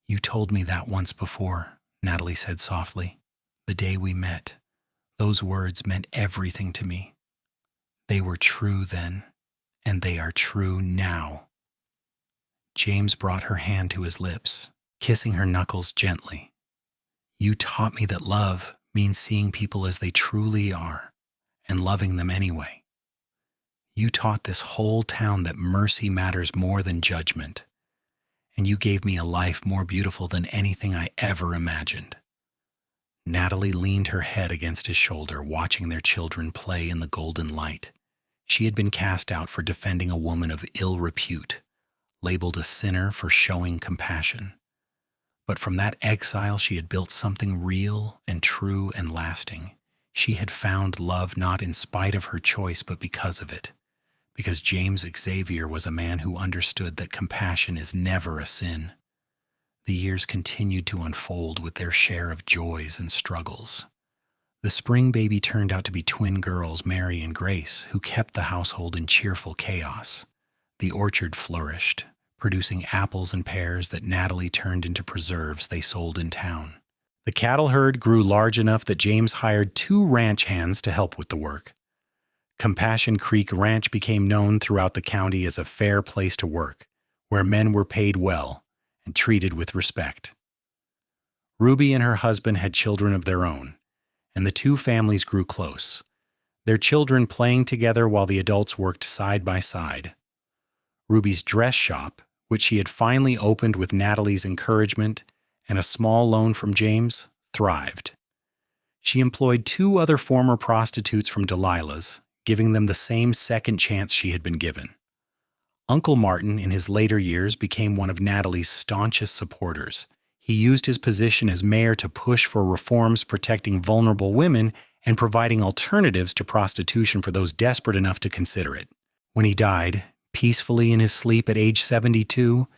"You told me that once before," Natalie said softly. "The day we met. Those words meant everything to me. They were true then, and they are true now." James brought her hand to his lips, kissing her knuckles gently. "You taught me that love means seeing people as they truly are and loving them anyway. You taught this whole town that mercy matters more than judgment, and you gave me a life more beautiful than anything I ever imagined." Natalie leaned her head against his shoulder, watching their children play in the golden light. She had been cast out for defending a woman of ill repute, labeled a sinner for showing compassion. But from that exile, she had built something real and true and lasting. She had found love not in spite of her choice, but because of it. Because James Xavier was a man who understood that compassion is never a sin. The years continued to unfold with their share of joys and struggles. The spring baby turned out to be twin girls, Mary and Grace, who kept the household in cheerful chaos. The orchard flourished, producing apples and pears that Natalie turned into preserves they sold in town. The cattle herd grew large enough that James hired 2 ranch hands to help with the work. Compassion Creek Ranch became known throughout the county as a fair place to work, where men were paid well and treated with respect. Ruby and her husband had children of their own, and the 2 families grew close, their children playing together while the adults worked side by side. Ruby's dress shop, which she had finally opened with Natalie's encouragement and a small loan from James, thrived. She employed 2 other former prostitutes from Delilah's, giving them the same second chance she had been given. Uncle Martin, in his later years, became one of Natalie's staunchest supporters. He used his position as mayor to push for reforms protecting vulnerable women and providing alternatives to prostitution for those desperate enough to consider it. When he died, peacefully in his sleep at age 72,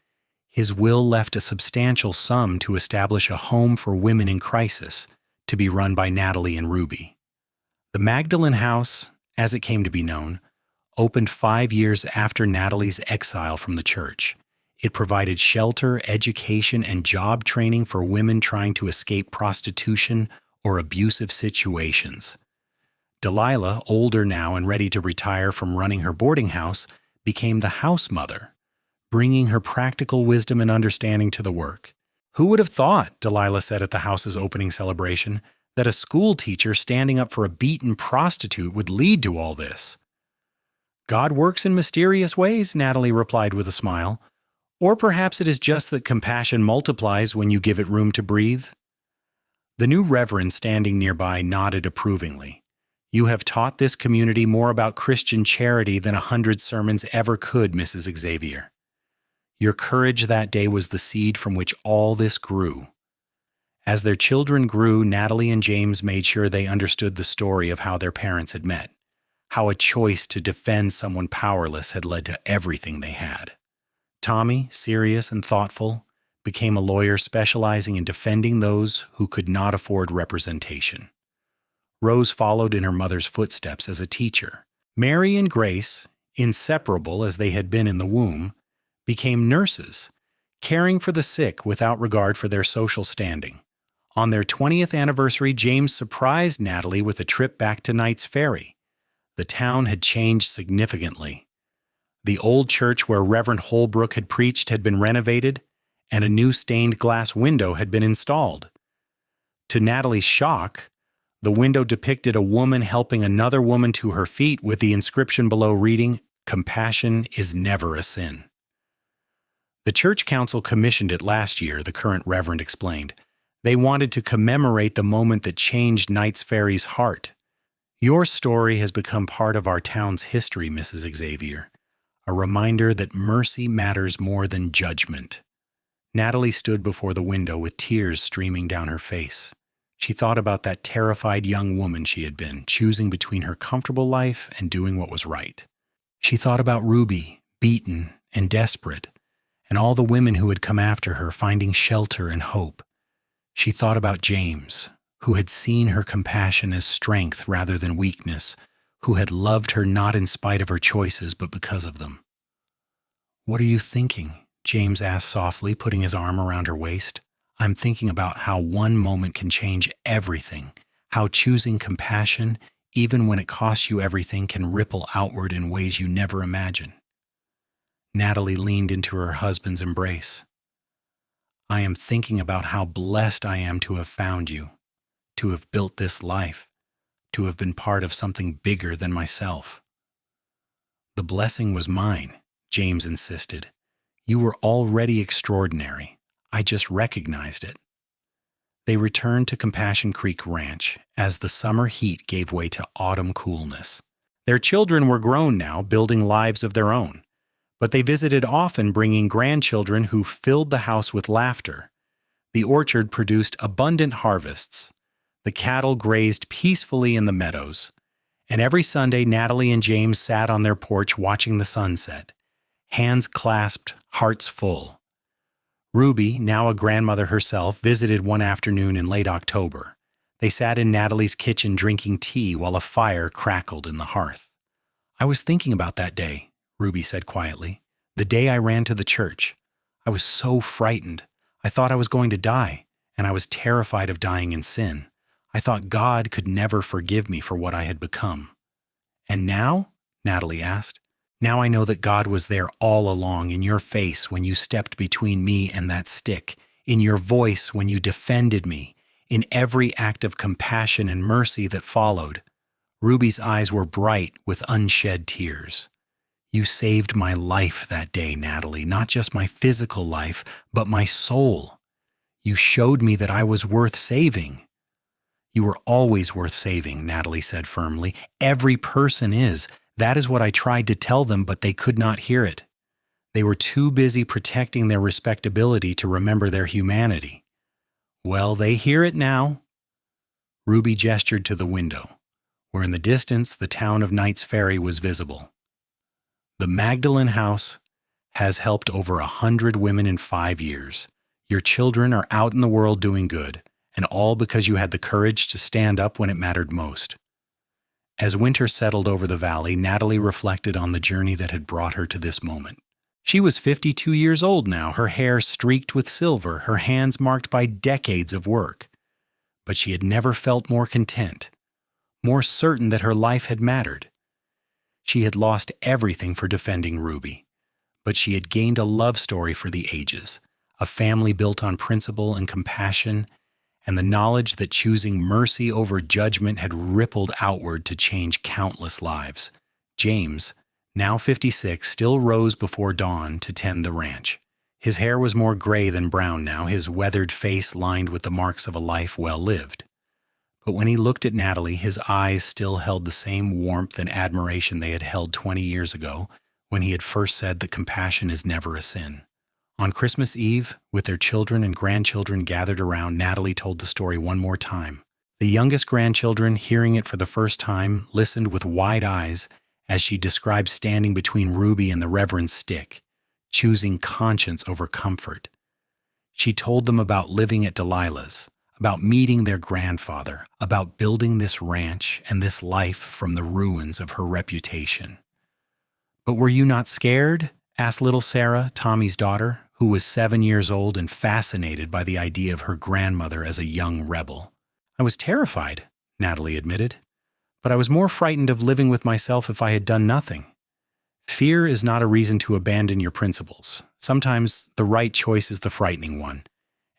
his will left a substantial sum to establish a home for women in crisis, to be run by Natalie and Ruby. The Magdalene House, as it came to be known, opened 5 years after Natalie's exile from the church. It provided shelter, education, and job training for women trying to escape prostitution or abusive situations. Delilah, older now and ready to retire from running her boarding house, became the house mother, bringing her practical wisdom and understanding to the work. "Who would have thought," Delilah said at the house's opening celebration, "that a school teacher standing up for a beaten prostitute would lead to all this?" "God works in mysterious ways," Natalie replied with a smile. "Or perhaps it is just that compassion multiplies when you give it room to breathe." The new reverend standing nearby nodded approvingly. "You have taught this community more about Christian charity than 100 sermons ever could, Mrs. Xavier. Your courage that day was the seed from which all this grew." As their children grew, Natalie and James made sure they understood the story of how their parents had met, how a choice to defend someone powerless had led to everything they had. Tommy, serious and thoughtful, became a lawyer specializing in defending those who could not afford representation. Rose followed in her mother's footsteps as a teacher. Mary and Grace, inseparable as they had been in the womb, became nurses, caring for the sick without regard for their social standing. On their 20th anniversary, James surprised Natalie with a trip back to Knights Ferry. The town had changed significantly. The old church where Reverend Holbrook had preached had been renovated, and a new stained glass window had been installed. To Natalie's shock, the window depicted a woman helping another woman to her feet with the inscription below reading, "Compassion is never a sin." The church council commissioned it last year, the current reverend explained. They wanted to commemorate the moment that changed Knights Ferry's heart. "Your story has become part of our town's history, Mrs. Xavier, a reminder that mercy matters more than judgment." Natalie stood before the window with tears streaming down her face. She thought about that terrified young woman she had been, choosing between her comfortable life and doing what was right. She thought about Ruby, beaten and desperate, and all the women who had come after her, finding shelter and hope. She thought about James, who had seen her compassion as strength rather than weakness, who had loved her not in spite of her choices but because of them. "What are you thinking?" James asked softly, putting his arm around her waist. "I'm thinking about how one moment can change everything, how choosing compassion, even when it costs you everything, can ripple outward in ways you never imagined." Natalie leaned into her husband's embrace. "I am thinking about how blessed I am to have found you, to have built this life, to have been part of something bigger than myself." "The blessing was mine," James insisted. "You were already extraordinary. I just recognized it." They returned to Compassion Creek Ranch as the summer heat gave way to autumn coolness. Their children were grown now, building lives of their own. But they visited often, bringing grandchildren who filled the house with laughter. The orchard produced abundant harvests. The cattle grazed peacefully in the meadows, and every Sunday Natalie and James sat on their porch watching the sunset, hands clasped, hearts full. Ruby, now a grandmother herself, visited one afternoon in late October. They sat in Natalie's kitchen drinking tea while a fire crackled in the hearth. "I was thinking about that day," Ruby said quietly. "The day I ran to the church. I was so frightened. I thought I was going to die, and I was terrified of dying in sin. I thought God could never forgive me for what I had become." "And now?" Natalie asked. "Now I know that God was there all along, in your face when you stepped between me and that stick, in your voice when you defended me, in every act of compassion and mercy that followed." Ruby's eyes were bright with unshed tears. "You saved my life that day, Natalie, not just my physical life, but my soul. You showed me that I was worth saving." "You were always worth saving," Natalie said firmly. "Every person is. That is what I tried to tell them, but they could not hear it. They were too busy protecting their respectability to remember their humanity." "Well, they hear it now." Ruby gestured to the window, where in the distance the town of Knights Ferry was visible. "The Magdalene House has helped over 100 women in 5 years. Your children are out in the world doing good, and all because you had the courage to stand up when it mattered most." As winter settled over the valley, Natalie reflected on the journey that had brought her to this moment. She was 52 years old now, her hair streaked with silver, her hands marked by decades of work. But she had never felt more content, more certain that her life had mattered. She had lost everything for defending Ruby, but she had gained a love story for the ages, a family built on principle and compassion, and the knowledge that choosing mercy over judgment had rippled outward to change countless lives. James, now 56, still rose before dawn to tend the ranch. His hair was more gray than brown now, his weathered face lined with the marks of a life well lived. But when he looked at Natalie, his eyes still held the same warmth and admiration they had held 20 years ago, when he had first said that compassion is never a sin. On Christmas Eve, with their children and grandchildren gathered around, Natalie told the story one more time. The youngest grandchildren, hearing it for the first time, listened with wide eyes as she described standing between Ruby and the Reverend's stick, choosing conscience over comfort. She told them about living at Delilah's, about meeting their grandfather, about building this ranch and this life from the ruins of her reputation. "But were you not scared?" asked little Sarah, Tommy's daughter, who was 7 years old and fascinated by the idea of her grandmother as a young rebel. "I was terrified," Natalie admitted, "but I was more frightened of living with myself if I had done nothing. Fear is not a reason to abandon your principles. Sometimes the right choice is the frightening one,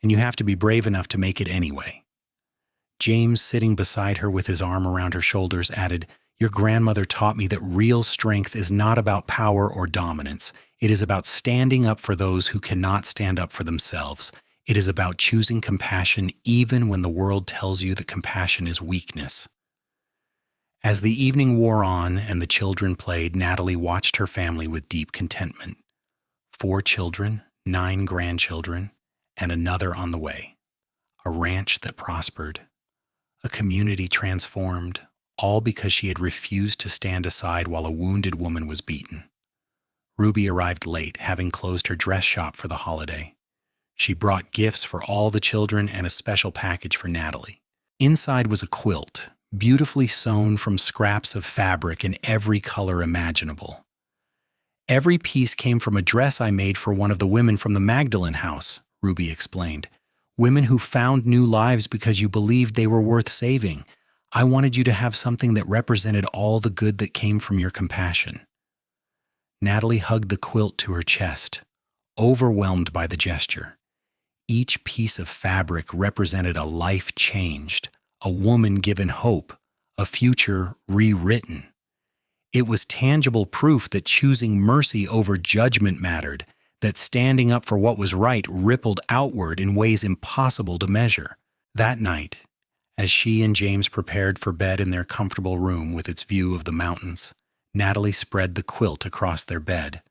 and you have to be brave enough to make it anyway." James, sitting beside her with his arm around her shoulders, added, "Your grandmother taught me that real strength is not about power or dominance. It is about standing up for those who cannot stand up for themselves. It is about choosing compassion even when the world tells you that compassion is weakness." As the evening wore on and the children played, Natalie watched her family with deep contentment. 4 children, 9 grandchildren, and another on the way. A ranch that prospered. A community transformed, all because she had refused to stand aside while a wounded woman was beaten. Ruby arrived late, having closed her dress shop for the holiday. She brought gifts for all the children and a special package for Natalie. Inside was a quilt, beautifully sewn from scraps of fabric in every color imaginable. "Every piece came from a dress I made for one of the women from the Magdalene House," Ruby explained. "Women who found new lives because you believed they were worth saving. I wanted you to have something that represented all the good that came from your compassion." Natalie hugged the quilt to her chest, overwhelmed by the gesture. Each piece of fabric represented a life changed, a woman given hope, a future rewritten. It was tangible proof that choosing mercy over judgment mattered, that standing up for what was right rippled outward in ways impossible to measure. That night, as she and James prepared for bed in their comfortable room with its view of the mountains, Natalie spread the quilt across their bed.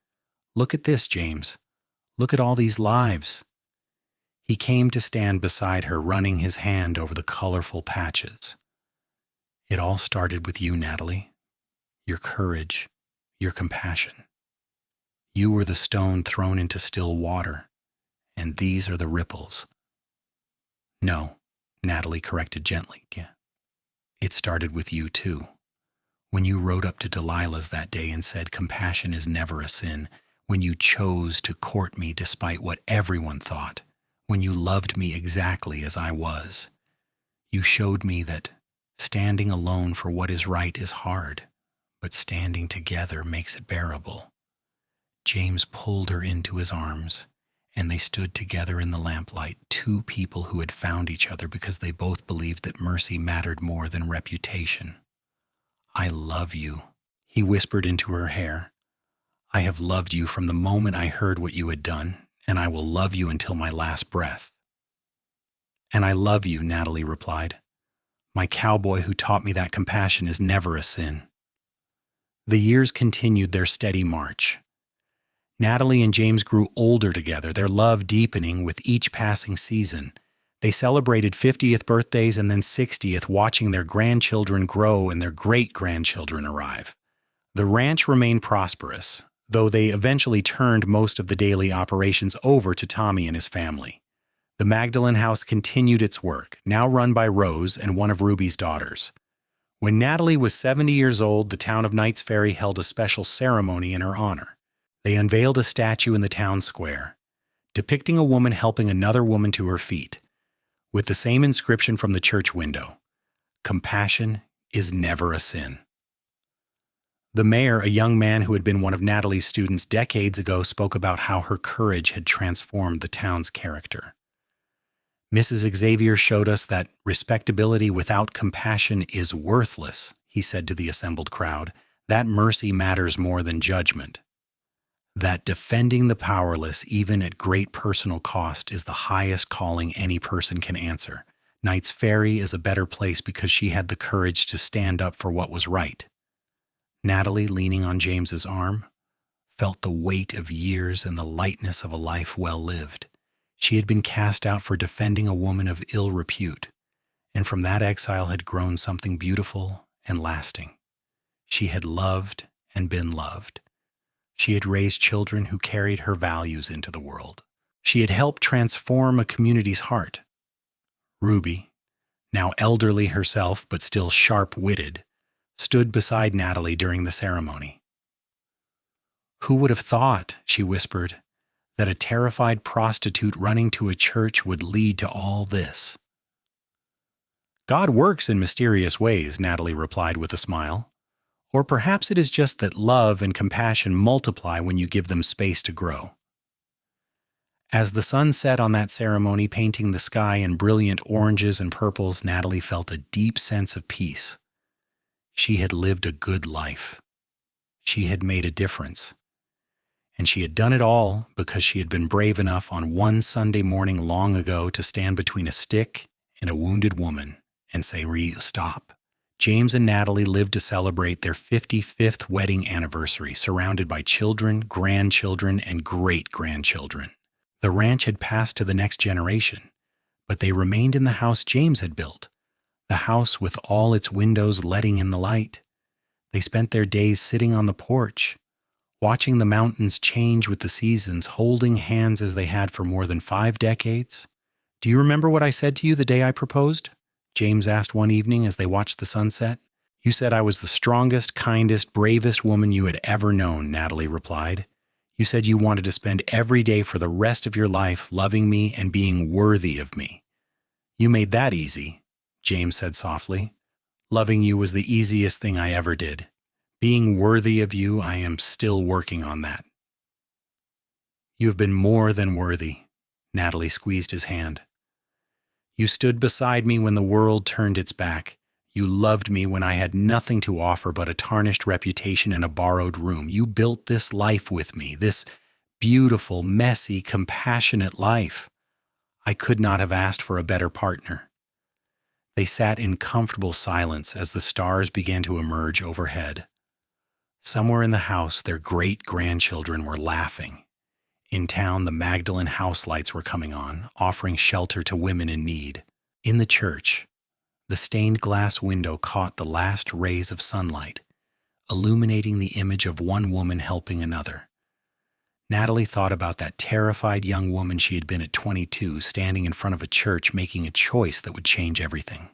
"Look at this, James. Look at all these lives." He came to stand beside her, running his hand over the colorful patches. It all started with you, Natalie. Your courage, your compassion. You were the stone thrown into still water, and these are the ripples. No, Natalie corrected gently. It started with you, too. When you rode up to Delilah's that day and said compassion is never a sin, when you chose to court me despite what everyone thought, when you loved me exactly as I was, you showed me that standing alone for what is right is hard, but standing together makes it bearable. James pulled her into his arms, and they stood together in the lamplight, two people who had found each other because they both believed that mercy mattered more than reputation. I love you, he whispered into her hair. I have loved you from the moment I heard what you had done, and I will love you until my last breath. And I love you, Natalie replied. My cowboy who taught me that compassion is never a sin. The years continued their steady march. Natalie and James grew older together, their love deepening with each passing season. They celebrated 50th birthdays and then 60th, watching their grandchildren grow and their great-grandchildren arrive. The ranch remained prosperous, though they eventually turned most of the daily operations over to Tommy and his family. The Magdalene house continued its work, now run by Rose and one of Ruby's daughters. When Natalie was 70 years old, the town of Knights Ferry held a special ceremony in her honor. They unveiled a statue in the town square, depicting a woman helping another woman to her feet, with the same inscription from the church window: compassion is never a sin. The mayor, a young man who had been one of Natalie's students decades ago, spoke about how her courage had transformed the town's character. Mrs. Xavier showed us that respectability without compassion is worthless, he said to the assembled crowd, that mercy matters more than judgment. That defending the powerless, even at great personal cost, is the highest calling any person can answer. Knights Ferry is a better place because she had the courage to stand up for what was right. Natalie, leaning on James's arm, felt the weight of years and the lightness of a life well lived. She had been cast out for defending a woman of ill repute, and from that exile had grown something beautiful and lasting. She had loved and been loved. She had raised children who carried her values into the world. She had helped transform a community's heart. Ruby, now elderly herself but still sharp-witted, stood beside Natalie during the ceremony. Who would have thought, she whispered, that a terrified prostitute running to a church would lead to all this? God works in mysterious ways, Natalie replied with a smile. Or perhaps it is just that love and compassion multiply when you give them space to grow. As the sun set on that ceremony, painting the sky in brilliant oranges and purples, Natalie felt a deep sense of peace. She had lived a good life. She had made a difference. And she had done it all because she had been brave enough on one Sunday morning long ago to stand between a stick and a wounded woman and say, stop. James and Natalie lived to celebrate their 55th wedding anniversary, surrounded by children, grandchildren, and great-grandchildren. The ranch had passed to the next generation, but they remained in the house James had built, the house with all its windows letting in the light. They spent their days sitting on the porch, watching the mountains change with the seasons, holding hands as they had for more than 5 decades. Do you remember what I said to you the day I proposed? James asked one evening as they watched the sunset. You said I was the strongest, kindest, bravest woman you had ever known, Natalie replied. You said you wanted to spend every day for the rest of your life loving me and being worthy of me. You made that easy, James said softly. Loving you was the easiest thing I ever did. Being worthy of you, I am still working on that. You have been more than worthy. Natalie squeezed his hand. You stood beside me when the world turned its back. You loved me when I had nothing to offer but a tarnished reputation and a borrowed room. You built this life with me, this beautiful, messy, compassionate life. I could not have asked for a better partner. They sat in comfortable silence as the stars began to emerge overhead. Somewhere in the house, their great-grandchildren were laughing. In town, the Magdalene house lights were coming on, offering shelter to women in need. In the church, the stained glass window caught the last rays of sunlight, illuminating the image of one woman helping another. Natalie thought about that terrified young woman she had been at 22, standing in front of a church making a choice that would change everything.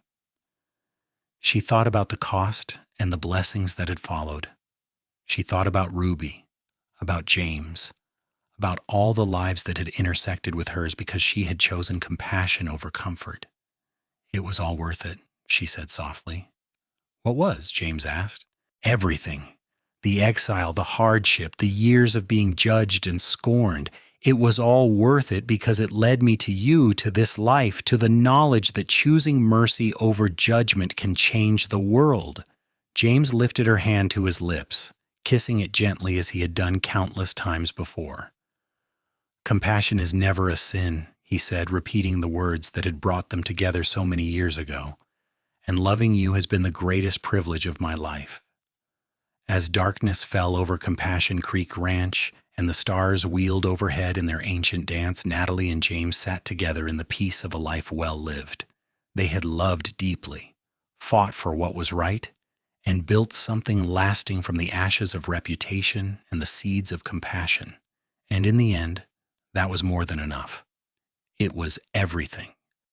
She thought about the cost and the blessings that had followed. She thought about Ruby, about James, about all the lives that had intersected with hers because she had chosen compassion over comfort. It was all worth it, she said softly. What was? James asked. Everything. The exile, the hardship, the years of being judged and scorned. It was all worth it because it led me to you, to this life, to the knowledge that choosing mercy over judgment can change the world. James lifted her hand to his lips, kissing it gently as he had done countless times before. Compassion is never a sin, he said, repeating the words that had brought them together so many years ago. And loving you has been the greatest privilege of my life. As darkness fell over Compassion Creek Ranch and the stars wheeled overhead in their ancient dance, Natalie and James sat together in the peace of a life well lived. They had loved deeply, fought for what was right, and built something lasting from the ashes of reputation and the seeds of compassion. And in the end, that was more than enough. It was everything.